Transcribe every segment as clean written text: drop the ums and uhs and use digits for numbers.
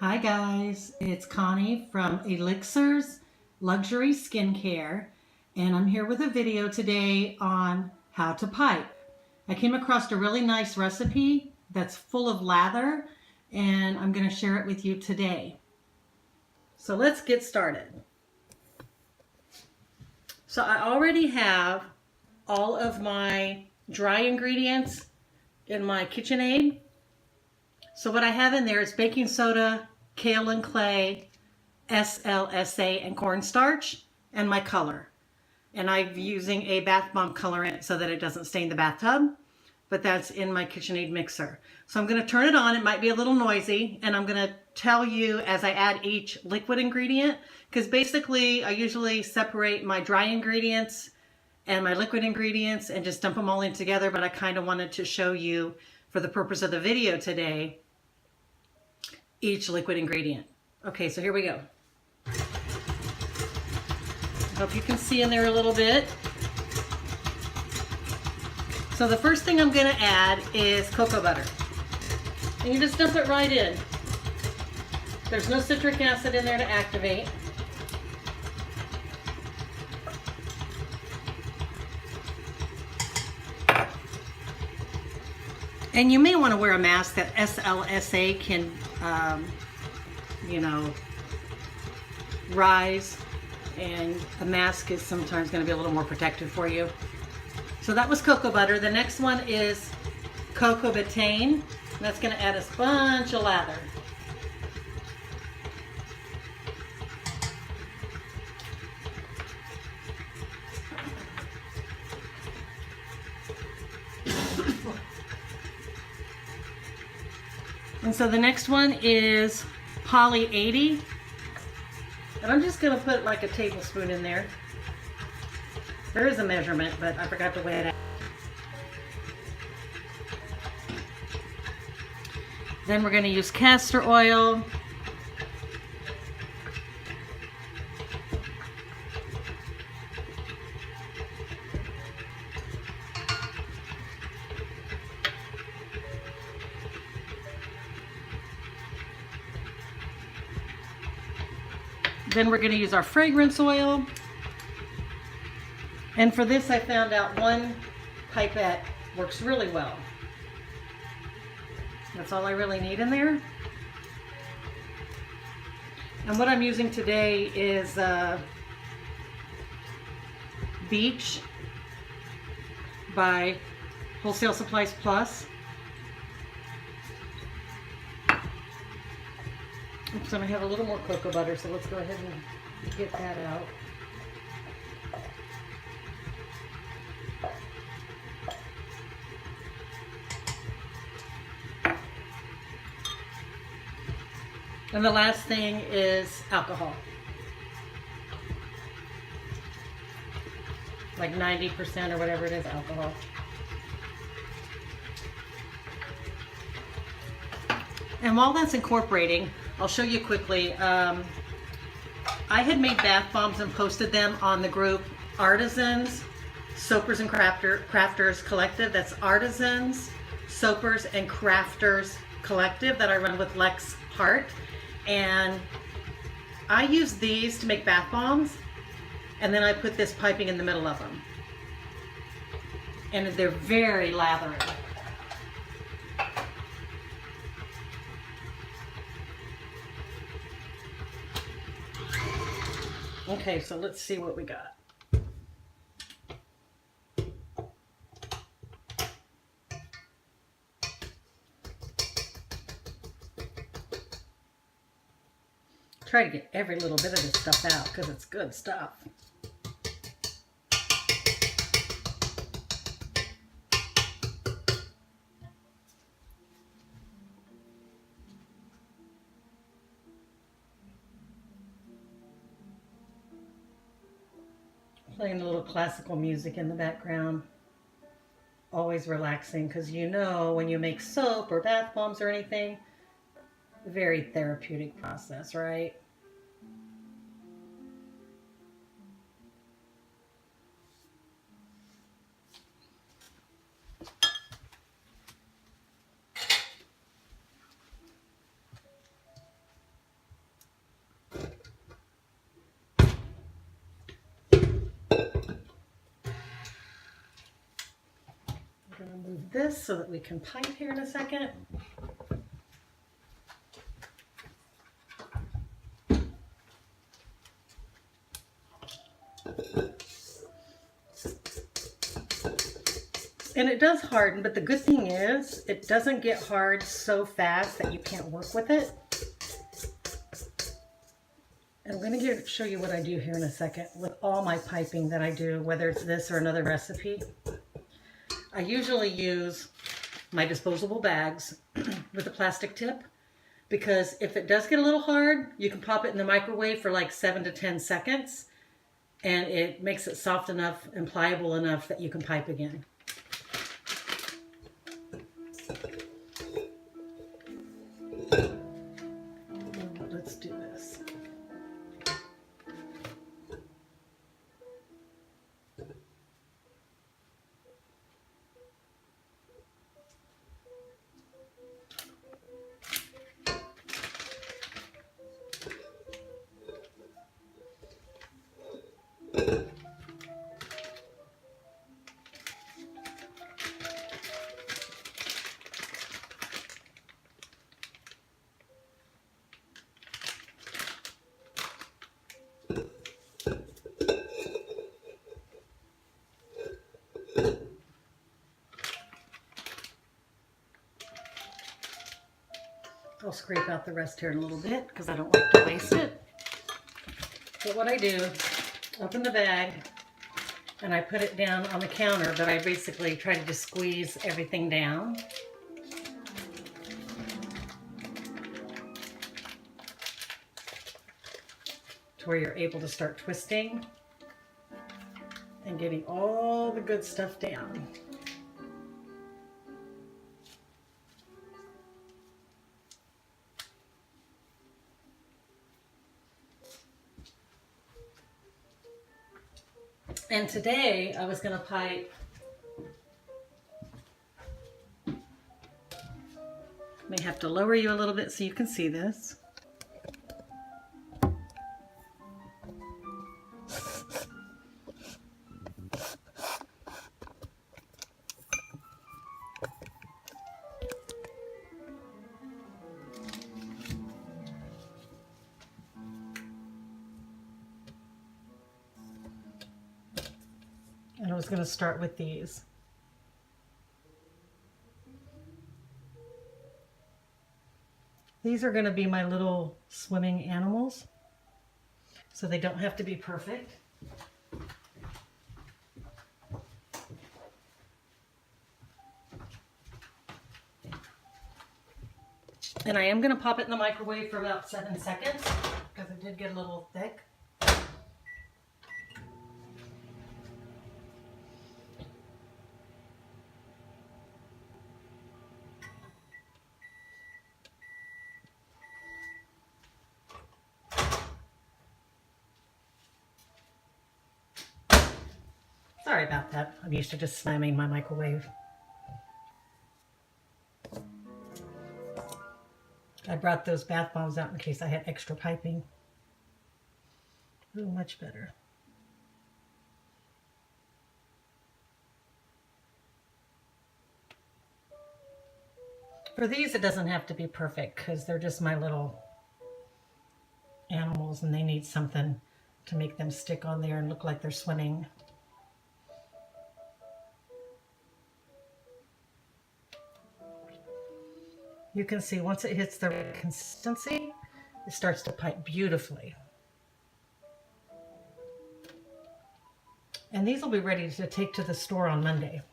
Hi guys, it's Connie from Elixir's Luxury Skincare, and I'm here with a video today on how to pipe. I came across a really nice recipe that's full of lather, and I'm going to share it with you today. So let's get started. So I already have all of my dry ingredients in my KitchenAid. So what I have in there is baking soda, Kaolin Clay, SLSa, and Corn Starch, and my color. And I'm using a bath bomb colorant so that it doesn't stain the bathtub, but that's in my KitchenAid mixer. So I'm going to turn it on. It might be a little noisy, and I'm going to tell you as I add each liquid ingredient, because basically I usually separate my dry ingredients and my liquid ingredients and just dump them all in together, but I kind of wanted to show you, for the purpose of the video today, each liquid ingredient. Okay, so here we go. Hope you can see in there a little bit. So the first thing I'm going to add is cocoa butter. And you just dump it right in. There's no citric acid in there to activate. And you may want to wear a mask that SLSa can, rise, and a mask is sometimes going to be a little more protective for you. So that was cocoa butter. The next one is Cocobetaine. That's going to add a bunch of lather. And so the next one is Poly 80. And I'm just going to put like a tablespoon in there. There is a measurement, but I forgot to weigh it out. Then we're going to use castor oil. Then we're going to use our fragrance oil. And for this, I found out one pipette works really well. That's all I really need in there. And what I'm using today is Beach by Wholesale Supplies Plus. Oops, and I have a little more cocoa butter, so let's go ahead and get that out. And the last thing is alcohol. Like 90% or whatever it is, alcohol. And while that's incorporating, I'll show you quickly. I had made bath bombs and posted them on the group Artisans, Soapers, and Crafters Collective. That's Artisans, Soapers, and Crafters Collective that I run with Lex Hart. And I use these to make bath bombs, and then I put this piping in the middle of them. And they're very lathery. Okay, so let's see what we got. Try to get every little bit of this stuff out because it's good stuff. Playing a little classical music in the background. Always relaxing, because you know when you make soap or bath bombs or anything, very therapeutic process, right? this so that we can pipe here in a second. And it does harden, but the good thing is it doesn't get hard so fast that you can't work with it. And I'm going to show you what I do here in a second with all my piping that I do, whether it's this or another recipe. I usually use my disposable bags with a plastic tip, because if it does get a little hard, you can pop it in the microwave for like 7 to 10 seconds, and it makes it soft enough and pliable enough that you can pipe again. Let's do this. I'll scrape out the rest here in a little bit because I don't like to waste it. But what I do, open the bag and I put it down on the counter, but I basically try to just squeeze everything down. To where you're able to start twisting and getting all the good stuff down. And today I was going to pipe may have to lower you a little bit so you can see this. And I was going to start with these. These are going to be my little swimming animals, so they don't have to be perfect. And I am going to pop it in the microwave for about 7 seconds because it did get a little thick. Sorry about that. I'm used to just slamming my microwave. I brought those bath bombs out in case I had extra piping. Oh, much better. For these, it doesn't have to be perfect because they're just my little animals and they need something to make them stick on there and look like they're swimming. You can see once it hits the right consistency, it starts to pipe beautifully. And these will be ready to take to the store on Monday.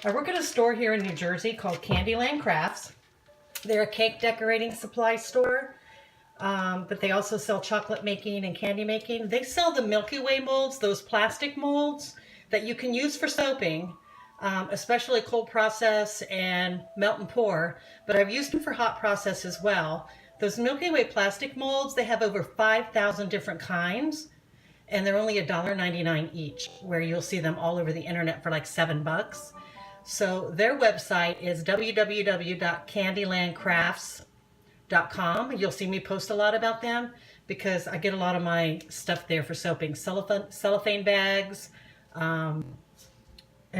I work at a store here in New Jersey called Candyland Crafts. They're a cake decorating supply store, but they also sell chocolate making and candy making. They sell the Milky Way molds, those plastic molds that you can use for soaping, especially cold process and melt and pour, but I've used them for hot process as well. Those Milky Way plastic molds, they have over 5,000 different kinds, and they're only $1.99 each, where you'll see them all over the internet for like $7. So their website is www.candylandcrafts.com. You'll see me post a lot about them, because I get a lot of my stuff there for soaping. Cellophane bags, and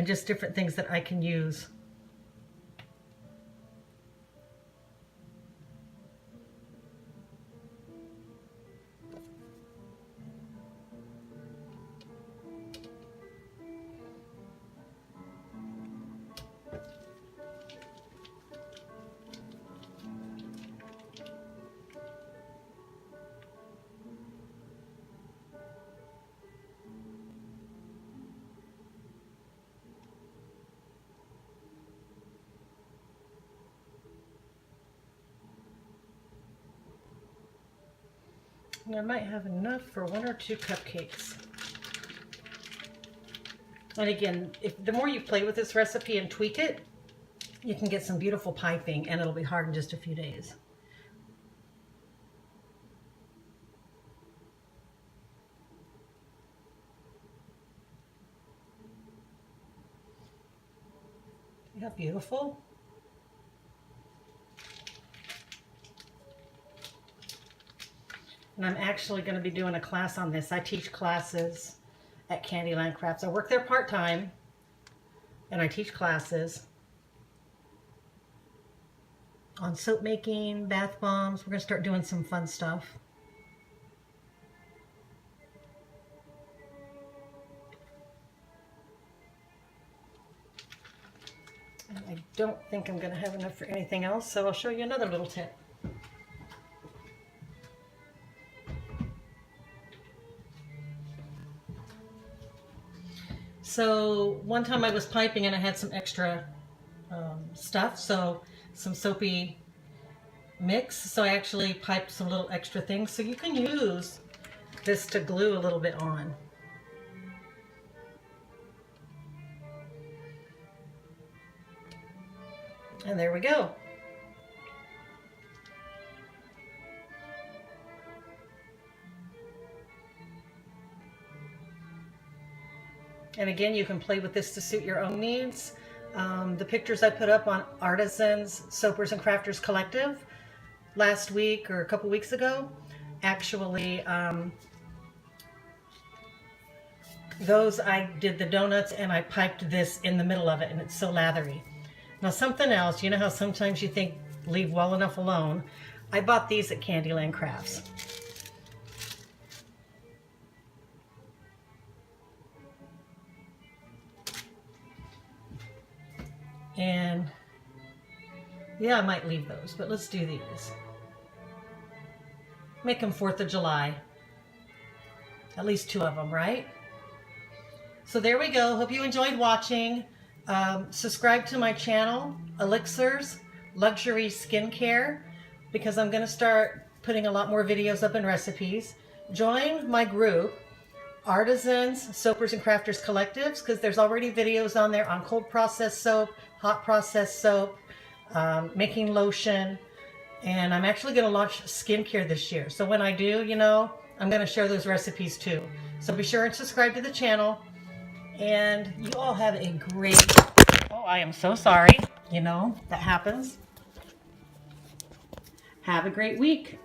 just different things that I can use. And I might have enough for 1 or 2 cupcakes. And again, the more you play with this recipe and tweak it, you can get some beautiful piping, and it'll be hard in just a few days. See how beautiful? And I'm actually going to be doing a class on this. I teach classes at Candyland Crafts. I work there part-time, and I teach classes on soap making, bath bombs. We're going to start doing some fun stuff. And I don't think I'm going to have enough for anything else, so I'll show you another little tip. So one time I was piping and I had some extra stuff, so some soapy mix. So I actually piped some little extra things. So you can use this to glue a little bit on. And there we go. And again, you can play with this to suit your own needs. The pictures I put up on Artisans, Soapers and Crafters Collective last week or a couple weeks ago, actually, those I did the donuts and I piped this in the middle of it, and it's so lathery. Now something else, you know how sometimes you think leave well enough alone? I bought these at Candyland Crafts. And yeah, I might leave those, but let's do these. Make them 4th of July. At least 2 of them, right? So there we go. Hope you enjoyed watching. Subscribe to my channel, Elixirs Luxury Skincare, because I'm going to start putting a lot more videos up and recipes. Join my group, Artisans, Soapers and Crafters Collectives, because there's already videos on there on cold processed soap, hot processed soap, making lotion, and I'm actually going to launch skincare this year. So when I do, you know, I'm going to share those recipes too. So be sure and subscribe to the channel, and you all have a great, oh, I am so sorry, you know, that happens. Have a great week.